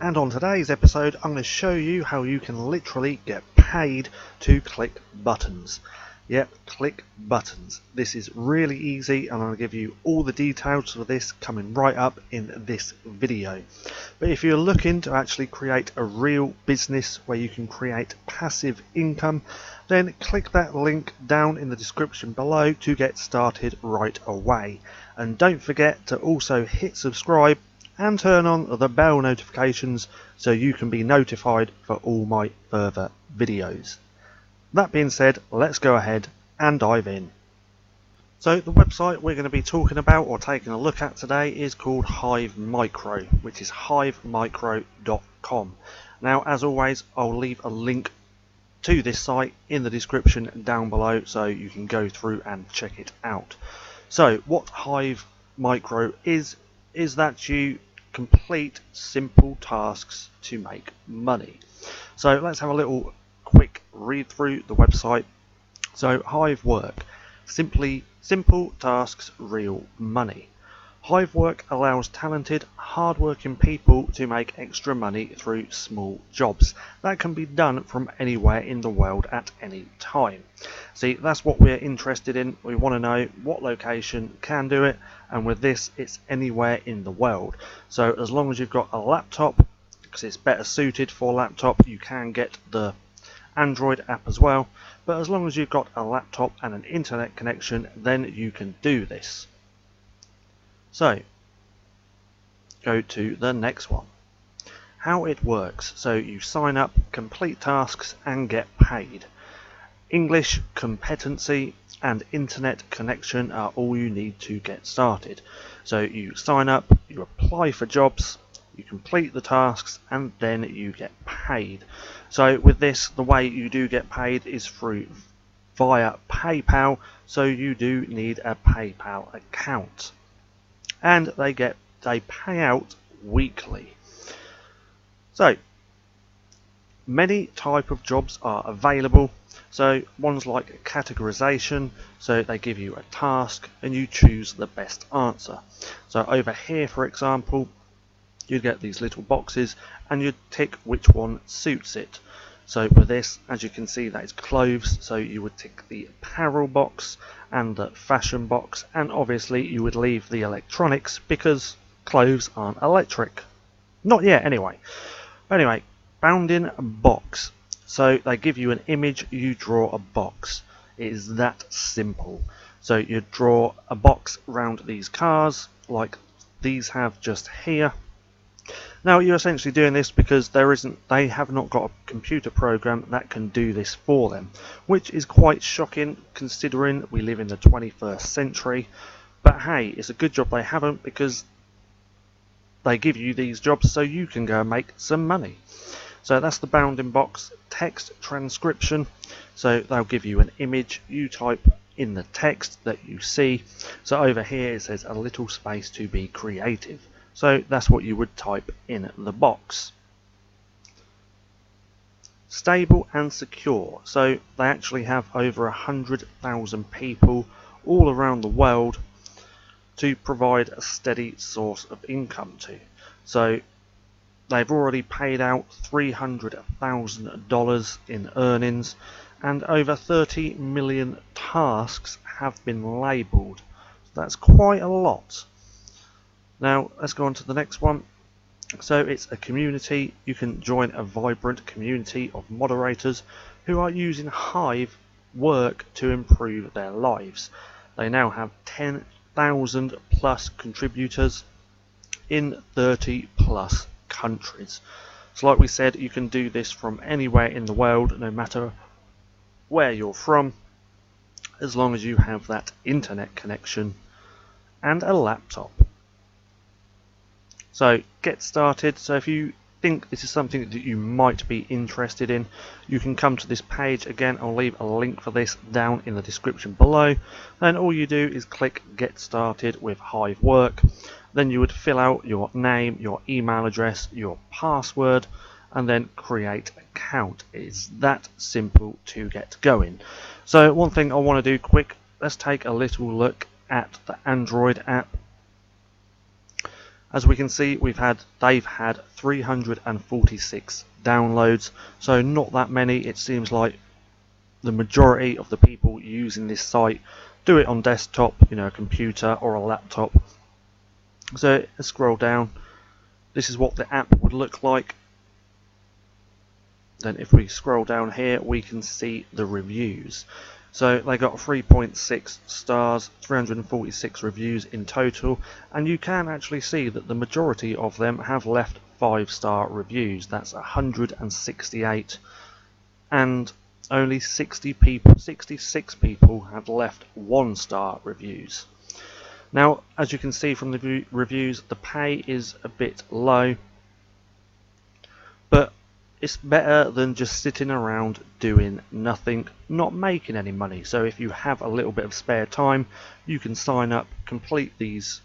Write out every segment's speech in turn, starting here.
And on today's episode, I'm going to show you how you can literally get paid to click buttons. Yep, click buttons. This is really easy, and I'm going to give you all the details for this coming right up in this video. But if you're looking to actually create a real business where you can create passive income, then click that link down in the description below to get started right away. And don't forget to also hit subscribe and turn on the bell notifications so you can be notified for all my further videos. That being said, let's go ahead and dive in. So the website we're going to be talking about or taking a look at today is called Hive Micro, which is hivemicro.com. Now, as always, I'll leave a link to this site in the description down below so you can go through and check it out. So what Hive Micro is that you complete simple tasks to make money. So let's have a little quick read through the website. So Hive Work, simple tasks, real money. Hive Work allows talented, hard-working people to make extra money through small jobs that can be done from anywhere in the world at any time. See, that's what we're interested in. We want to know what location can do it, and with this, it's anywhere in the world. So as long as you've got a laptop, because it's better suited for laptop, you can get the Android app as well, but as long as you've got a laptop and an internet connection, then you can do this. So go to the next one. How it works. So you sign up, complete tasks and get paid. English competency and internet connection are all you need to get started. So you sign up, you apply for jobs, you complete the tasks, and then you get paid. So with this, the way you do get paid is via PayPal, so you do need a PayPal account. And they pay out weekly. So many type of jobs are available. So ones like categorization, so they give you a task and you choose the best answer. So over here, for example, you get these little boxes and you tick which one suits it. So with this, as you can see, that is clothes, so you would tick the apparel box and the fashion box, and obviously you would leave the electronics because clothes aren't electric. Not yet anyway. Anyway, bounding box. So they give you an image, you draw a box. It is that simple. So you draw a box around these cars like these have just here. Now you're essentially doing this because they have not got a computer program that can do this for them, which is quite shocking considering we live in the 21st century. But hey, it's a good job they haven't, because they give you these jobs so you can go and make some money. So that's the bounding box. Text transcription, so they'll give you an image, you type in the text that you see. So over here it says a little space to be creative. So that's what you would type in the box. Stable and secure. So they actually have over 100,000 people all around the world to provide a steady source of income to. So they've already paid out $300,000 in earnings, and over 30 million tasks have been labelled. So that's quite a lot. Now let's go on to the next one. So it's a community. You can join a vibrant community of moderators who are using Hive Work to improve their lives. They now have 10,000 plus contributors in 30 plus countries. So like we said, you can do this from anywhere in the world, no matter where you're from, as long as you have that internet connection and a laptop. So get started. So if you think this is something that you might be interested in, you can come to this page. Again, I'll leave a link for this down in the description below, and all you do is click get started with Hive Work. Then you would fill out your name, your email address, your password, and then create account. It's that simple to get going. So one thing I want to do quick, let's take a little look at the Android app. As we can see, they've had 346 downloads, so not that many. It seems like the majority of the people using this site do it on desktop, a computer or a laptop. So let's scroll down. This is what the app would look like. Then if we scroll down here, we can see the reviews. So they got 3.6 stars, 346 reviews in total, and you can actually see that the majority of them have left 5-star reviews. That's 168, and only 66 people have left 1-star reviews. Now, as you can see from the reviews, the pay is a bit low, but it's better than just sitting around doing nothing, not making any money. So if you have a little bit of spare time, you can sign up, complete these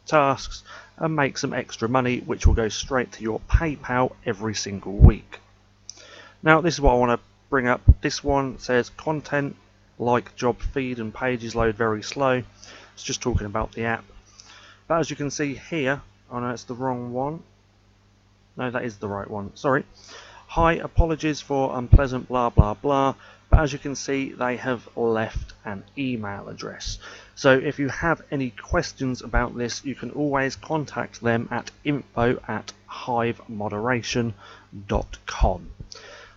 tasks and make some extra money, which will go straight to your PayPal every single week. Now this is what I want to bring up. This one says content like job feed and pages load very slow. It's just talking about the app. But as you can see here, oh no, it's the wrong one. No, that is the right one, sorry. Hi, apologies for unpleasant blah blah blah, but as you can see they have left an email address. So if you have any questions about this, you can always contact them at info@hivemoderation.com.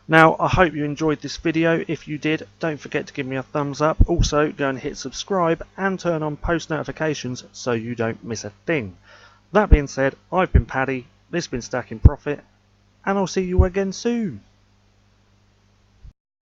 Now I hope you enjoyed this video. If you did, don't forget to give me a thumbs up. Also go and hit subscribe and turn on post notifications so you don't miss a thing. That being said, I've been Paddy, this has been Stacking Profit, and I'll see you again soon.